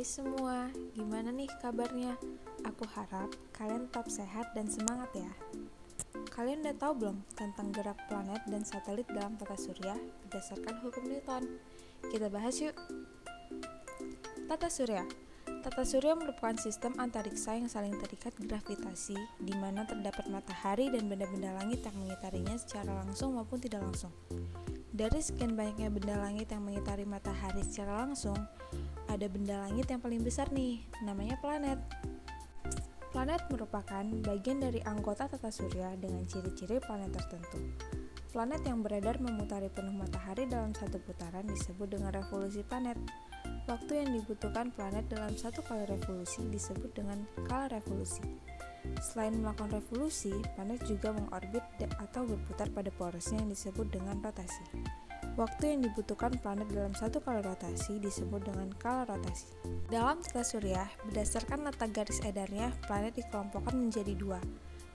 Hai semua, gimana nih kabarnya? Aku harap kalian tetap sehat dan semangat ya. Kalian udah tahu belum tentang gerak planet dan satelit dalam tata surya berdasarkan hukum Newton? Kita bahas yuk. Tata surya. Tata surya merupakan sistem antariksa yang saling terikat gravitasi, di mana terdapat matahari dan benda-benda langit yang mengitarinya secara langsung maupun tidak langsung. Dari sekian banyaknya benda langit yang mengitari matahari secara langsung, ada benda langit yang paling besar nih, namanya planet. Planet merupakan bagian dari anggota tata surya dengan ciri-ciri planet tertentu. Planet yang beredar memutari penuh matahari dalam satu putaran disebut dengan revolusi planet. Waktu yang dibutuhkan planet dalam satu kali revolusi disebut dengan kala revolusi. Selain melakukan revolusi, planet juga mengorbit atau berputar pada porosnya yang disebut dengan rotasi. Waktu yang dibutuhkan planet dalam satu kali rotasi disebut dengan kala rotasi. Dalam tata surya, berdasarkan letak garis edarnya, planet dikelompokkan menjadi dua,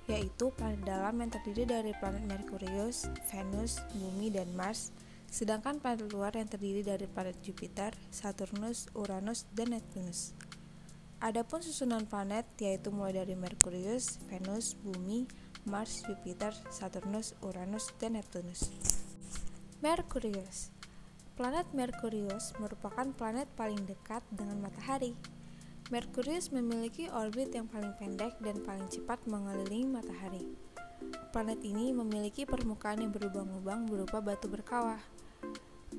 yaitu planet dalam yang terdiri dari planet Merkurius, Venus, Bumi, dan Mars, sedangkan planet luar yang terdiri dari planet Jupiter, Saturnus, Uranus, dan Neptunus. Adapun susunan planet yaitu mulai dari Merkurius, Venus, Bumi, Mars, Jupiter, Saturnus, Uranus, dan Neptunus. Merkurius. Planet Merkurius merupakan planet paling dekat dengan matahari. Merkurius memiliki orbit yang paling pendek dan paling cepat mengelilingi matahari. Planet ini memiliki permukaan yang berlubang-lubang berupa batu berkawah.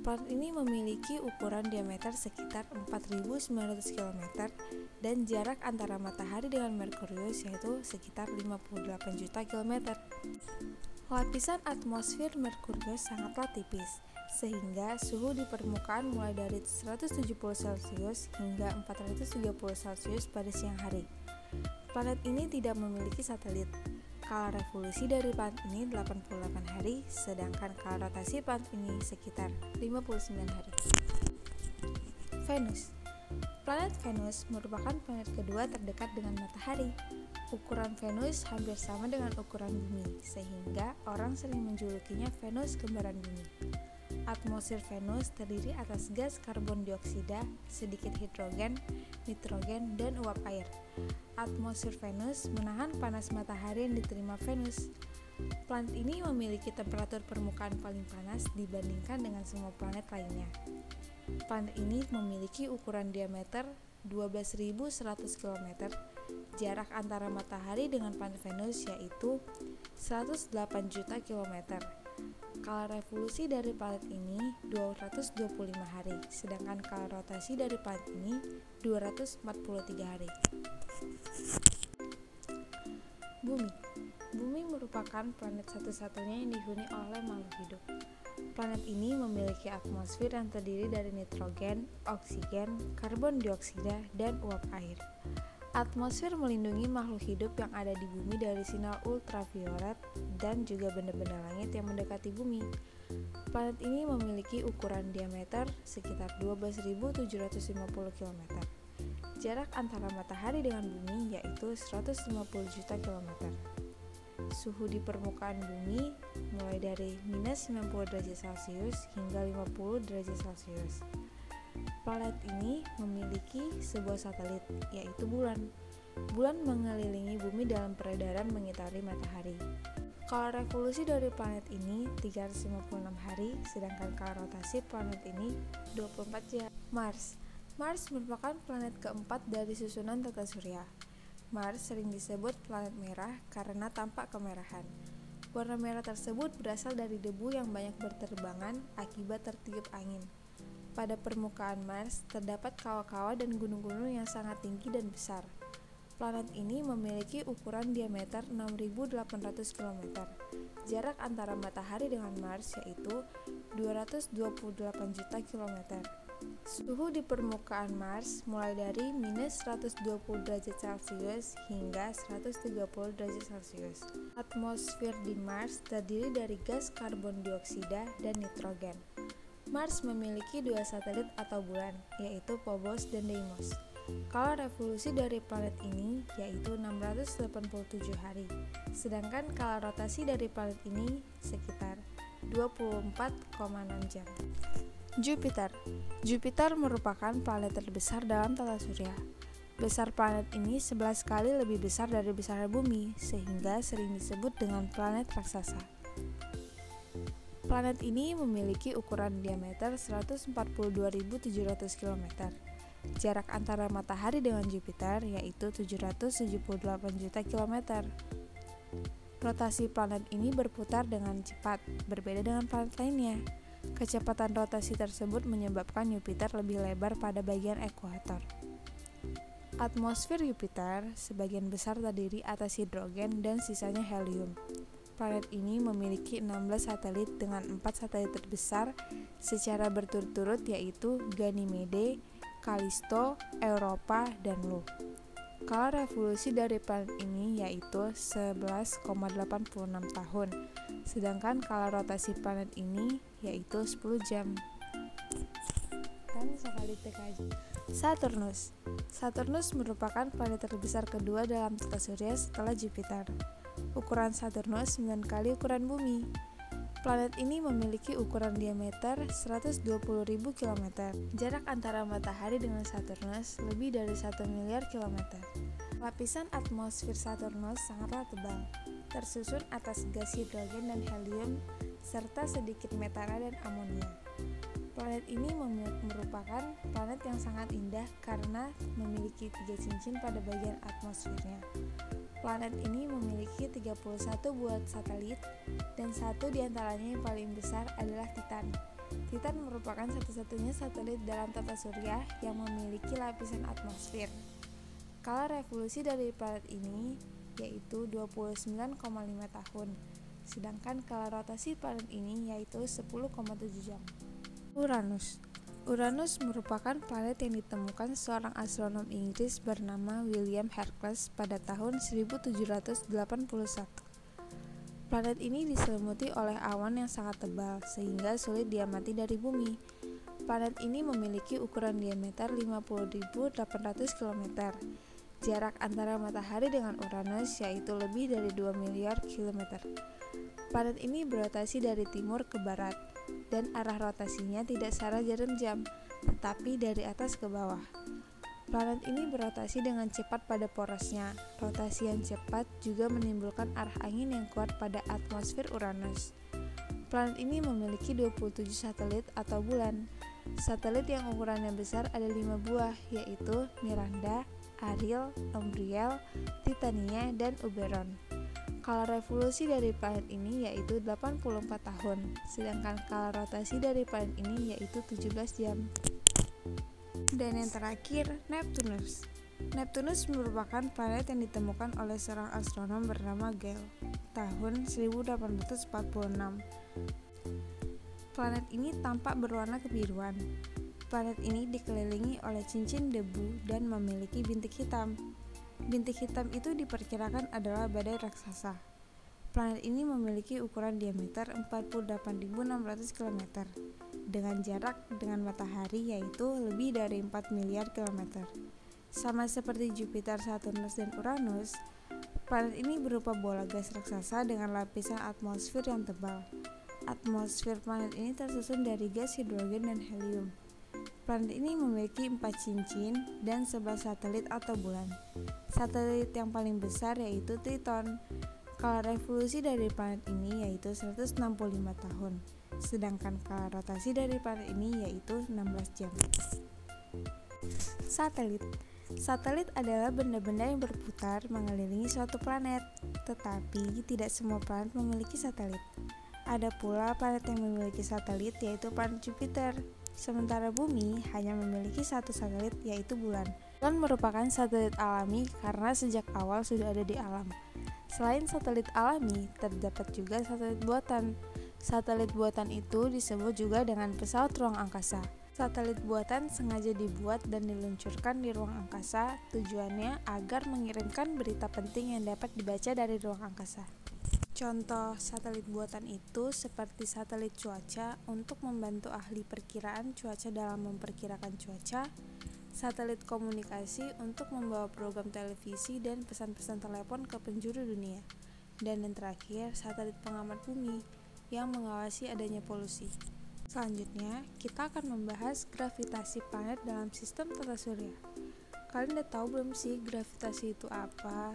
Planet ini memiliki ukuran diameter sekitar 4.900 km dan jarak antara matahari dengan Merkurius yaitu sekitar 58 juta km. Lapisan atmosfer Merkurius sangatlah tipis, sehingga suhu di permukaan mulai dari 170 Celcius hingga 430 Celcius pada siang hari. Planet ini tidak memiliki satelit. Kala revolusi dari planet ini 88 hari, sedangkan kala rotasi planet ini sekitar 59 hari. Venus. Planet Venus merupakan planet kedua terdekat dengan matahari. Ukuran Venus hampir sama dengan ukuran Bumi, sehingga orang sering menjulukinya Venus kembaran Bumi. Atmosfer Venus terdiri atas gas karbon dioksida, sedikit hidrogen, nitrogen, dan uap air. Atmosfer Venus menahan panas matahari yang diterima Venus. Planet ini memiliki temperatur permukaan paling panas dibandingkan dengan semua planet lainnya. Planet ini memiliki ukuran diameter 12.100 km. Jarak antara matahari dengan planet Venus yaitu 108 juta km. Kala revolusi dari planet ini 225 hari, sedangkan kala rotasi dari planet ini 243 hari. Bumi. Bumi merupakan planet satu-satunya yang dihuni oleh makhluk hidup. Planet ini memiliki atmosfer yang terdiri dari nitrogen, oksigen, karbon dioksida, dan uap air. Atmosfer melindungi makhluk hidup yang ada di bumi dari sinar ultraviolet dan juga benda-benda langit yang mendekati bumi. Planet ini memiliki ukuran diameter sekitar 12.750 km. Jarak antara matahari dengan bumi yaitu 150 juta km. Suhu di permukaan bumi mulai dari minus 90 derajat Celcius hingga 50 derajat Celcius. Planet ini memiliki sebuah satelit, yaitu bulan. Bulan mengelilingi bumi dalam peredaran mengitari matahari. Kala revolusi dari planet ini 356 hari, sedangkan kala rotasi planet ini 24 jam. Mars. Mars merupakan planet keempat dari susunan tata surya. Mars sering disebut planet merah karena tampak kemerahan. Warna merah tersebut berasal dari debu yang banyak berterbangan akibat tertiup angin. Pada permukaan Mars terdapat kawah-kawah dan gunung-gunung yang sangat tinggi dan besar. Planet ini memiliki ukuran diameter 6.800 km. Jarak antara matahari dengan Mars yaitu 228 juta km. Suhu di permukaan Mars mulai dari minus 120 derajat Celcius hingga 130 derajat Celcius. Atmosfer di Mars terdiri dari gas karbon dioksida dan nitrogen. Mars memiliki dua satelit atau bulan, yaitu Phobos dan Deimos. Kala revolusi dari planet ini yaitu 687 hari, sedangkan kala rotasi dari planet ini sekitar 24,6 jam. Jupiter. Jupiter merupakan planet terbesar dalam tata surya. Besar planet ini 11 kali lebih besar dari besar bumi, sehingga sering disebut dengan planet raksasa. Planet ini memiliki ukuran diameter 142.700 km. Jarak antara matahari dengan Jupiter yaitu 778 juta kilometer. Rotasi planet ini berputar dengan cepat, berbeda dengan planet lainnya. Kecepatan rotasi tersebut menyebabkan Jupiter lebih lebar pada bagian ekuator. Atmosfer Jupiter sebagian besar terdiri atas hidrogen dan sisanya helium. Planet ini memiliki 16 satelit dengan 4 satelit terbesar secara berturut-turut yaitu Ganymede, Callisto, Europa, dan Lo. Kala revolusi dari planet ini yaitu 11,86 tahun, sedangkan kala rotasi planet ini yaitu 10 jam. Saturnus. Saturnus merupakan planet terbesar kedua dalam tata surya setelah Jupiter. Ukuran Saturnus 9 kali ukuran bumi. Planet ini memiliki ukuran diameter 120.000 km. Jarak antara matahari dengan Saturnus lebih dari 1 miliar kilometer. Lapisan atmosfer Saturnus sangatlah tebal, tersusun atas gas hidrogen dan helium, serta sedikit metana dan amonia. Planet ini merupakan planet yang sangat indah karena memiliki 3 cincin pada bagian atmosfernya. Planet ini memiliki 31 buah satelit, dan satu diantaranya yang paling besar adalah Titan. Titan merupakan satu-satunya satelit dalam tata surya yang memiliki lapisan atmosfer. Kala revolusi dari planet ini yaitu 29,5 tahun, sedangkan kala rotasi planet ini yaitu 10,7 jam. Uranus. Uranus merupakan planet yang ditemukan seorang astronom Inggris bernama William Hercules pada tahun 1781. Planet ini diselimuti oleh awan yang sangat tebal sehingga sulit diamati dari bumi. Planet ini memiliki ukuran diameter 50.800 km. Jarak antara matahari dengan Uranus yaitu lebih dari 2 miliar kilometer. Planet ini berotasi dari timur ke barat, dan arah rotasinya tidak secara jarum jam, tetapi dari atas ke bawah. Planet ini berotasi dengan cepat pada porosnya. Rotasi yang cepat juga menimbulkan arah angin yang kuat pada atmosfer Uranus. Planet ini memiliki 27 satelit atau bulan. Satelit yang ukurannya besar ada 5 buah, yaitu Miranda, Ariel, Umbriel, Titania, dan Oberon. Kala revolusi dari planet ini yaitu 84 tahun, sedangkan kala rotasi dari planet ini yaitu 17 jam. Dan yang terakhir, Neptunus. Neptunus merupakan planet yang ditemukan oleh seorang astronom bernama Gale tahun 1846. Planet ini tampak berwarna kebiruan. Planet ini dikelilingi oleh cincin debu dan memiliki bintik hitam. Bintik hitam itu diperkirakan adalah badai raksasa. Planet ini memiliki ukuran diameter 48.600 km dengan jarak dengan matahari yaitu lebih dari 4 miliar kilometer. Sama seperti Jupiter, Saturnus, dan Uranus, planet ini berupa bola gas raksasa dengan lapisan atmosfer yang tebal. Atmosfer planet ini tersusun dari gas hidrogen dan helium. Planet ini memiliki 4 cincin dan 11 satelit atau bulan. Satelit yang paling besar yaitu Triton. Kala revolusi dari planet ini yaitu 165 tahun, sedangkan kala rotasi dari planet ini yaitu 16 jam. Satelit. Satelit adalah benda-benda yang berputar mengelilingi suatu planet, tetapi tidak semua planet memiliki satelit. Ada pula planet yang memiliki satelit yaitu planet Jupiter. Sementara bumi hanya memiliki satu satelit yaitu bulan. Bulan merupakan satelit alami karena sejak awal sudah ada di alam. Selain satelit alami, terdapat juga satelit buatan. Satelit buatan itu disebut juga dengan pesawat ruang angkasa. Satelit buatan sengaja dibuat dan diluncurkan di ruang angkasa, tujuannya agar mengirimkan berita penting yang dapat dibaca dari ruang angkasa. Contoh satelit buatan itu seperti satelit cuaca untuk membantu ahli perkiraan cuaca dalam memperkirakan cuaca, satelit komunikasi untuk membawa program televisi dan pesan-pesan telepon ke penjuru dunia, dan yang terakhir satelit pengamat bumi yang mengawasi adanya polusi. Selanjutnya, kita akan membahas gravitasi planet dalam sistem tata surya. Kalian udah tahu belum sih gravitasi itu apa?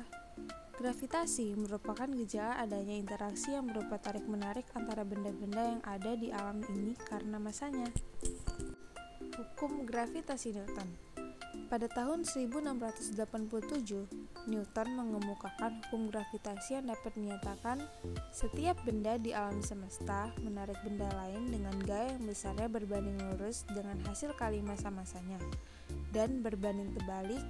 Gravitasi merupakan gejala adanya interaksi yang berupa tarik-menarik antara benda-benda yang ada di alam ini karena masanya. Hukum gravitasi Newton. Pada tahun 1687, Newton mengemukakan hukum gravitasi yang dapat menyatakan setiap benda di alam semesta menarik benda lain dengan gaya yang besarnya berbanding lurus dengan hasil kali massa-massanya dan berbanding terbalik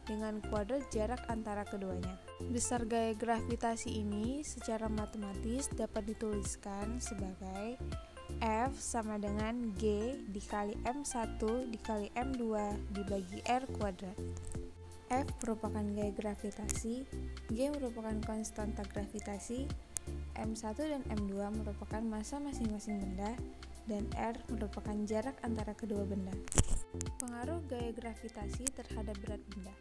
dengan kuadrat jarak antara keduanya. Besar gaya gravitasi ini secara matematis dapat dituliskan sebagai F sama dengan G dikali M1 dikali M2 dibagi R kuadrat. F merupakan gaya gravitasi, G merupakan konstanta gravitasi, M1 dan M2 merupakan massa masing-masing benda, dan R merupakan jarak antara kedua benda. Pengaruh gaya gravitasi terhadap berat benda.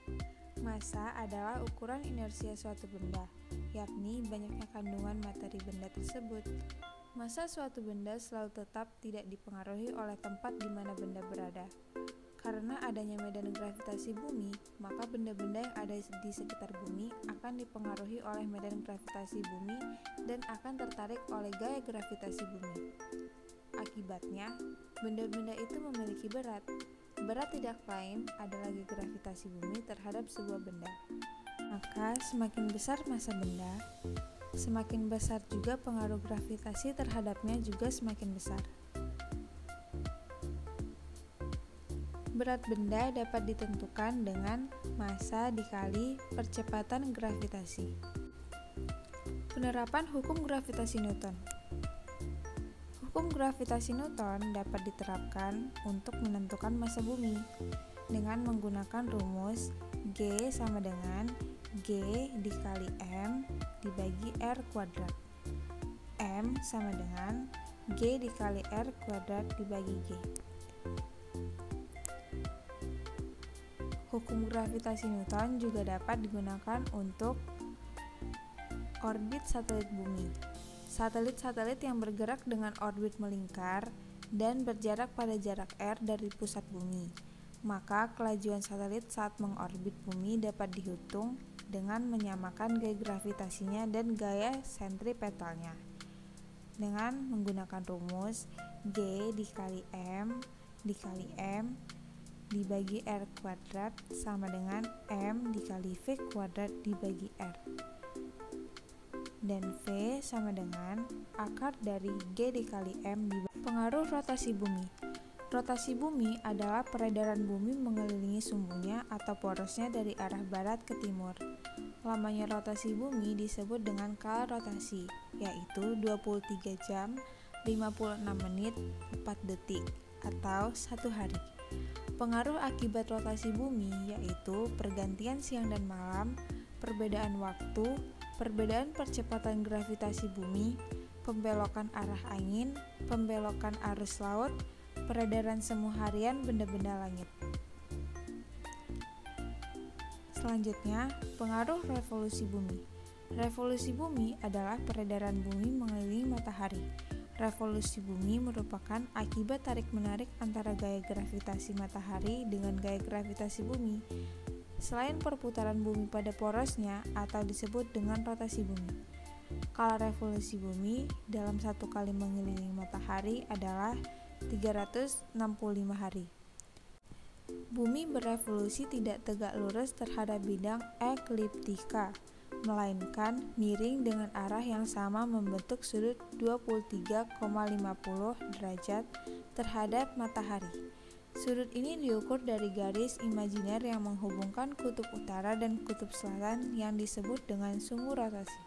Massa adalah ukuran inersia suatu benda, yakni banyaknya kandungan materi benda tersebut. Massa suatu benda selalu tetap tidak dipengaruhi oleh tempat di mana benda berada. Karena adanya medan gravitasi bumi, maka benda-benda yang ada di sekitar bumi akan dipengaruhi oleh medan gravitasi bumi dan akan tertarik oleh gaya gravitasi bumi. Akibatnya, benda-benda itu memiliki berat. Berat tidak lain adalah gaya gravitasi bumi terhadap sebuah benda. Maka, semakin besar massa benda, semakin besar juga pengaruh gravitasi terhadapnya juga semakin besar. Berat benda dapat ditentukan dengan massa dikali percepatan gravitasi. Penerapan hukum gravitasi Newton. Hukum gravitasi Newton dapat diterapkan untuk menentukan massa bumi dengan menggunakan rumus G sama dengan G dikali M dibagi R kuadrat. M sama dengan G dikali R kuadrat dibagi G. Hukum gravitasi Newton juga dapat digunakan untuk orbit satelit bumi. Satelit-satelit yang bergerak dengan orbit melingkar dan berjarak pada jarak R dari pusat bumi. Maka kelajuan satelit saat mengorbit bumi dapat dihitung dengan menyamakan gaya gravitasinya dan gaya sentripetalnya dengan menggunakan rumus G dikali M dikali M dibagi R kuadrat sama dengan M dikali V kuadrat dibagi R, dan V sama dengan akar dari G dikali M dibagi. Pengaruh rotasi bumi. Rotasi bumi adalah peredaran bumi mengelilingi sumbunya atau porosnya dari arah barat ke timur. Lamanya rotasi bumi disebut dengan kala rotasi, yaitu 23 jam, 56 menit, 4 detik, atau 1 hari. Pengaruh akibat rotasi bumi yaitu pergantian siang dan malam, perbedaan waktu, perbedaan percepatan gravitasi bumi, pembelokan arah angin, pembelokan arus laut, peredaran semu harian benda-benda langit. Selanjutnya, pengaruh revolusi bumi. Revolusi bumi adalah peredaran bumi mengelilingi matahari. Revolusi bumi merupakan akibat tarik-menarik antara gaya gravitasi matahari dengan gaya gravitasi bumi. Selain perputaran bumi pada porosnya atau disebut dengan rotasi bumi. Kala revolusi bumi dalam satu kali mengelilingi matahari adalah 365 hari. Bumi berevolusi tidak tegak lurus terhadap bidang ekliptika, melainkan miring dengan arah yang sama membentuk sudut 23,50 derajat terhadap matahari. Sudut ini diukur dari garis imajiner yang menghubungkan kutub utara dan kutub selatan yang disebut dengan sumbu rotasi.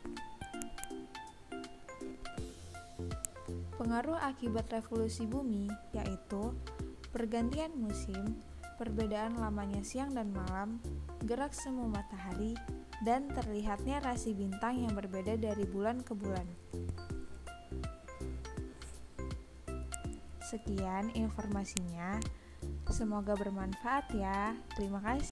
Pengaruh akibat revolusi bumi yaitu pergantian musim, perbedaan lamanya siang dan malam, gerak semu matahari, dan terlihatnya rasi bintang yang berbeda dari bulan ke bulan. Sekian informasinya, semoga bermanfaat ya. Terima kasih.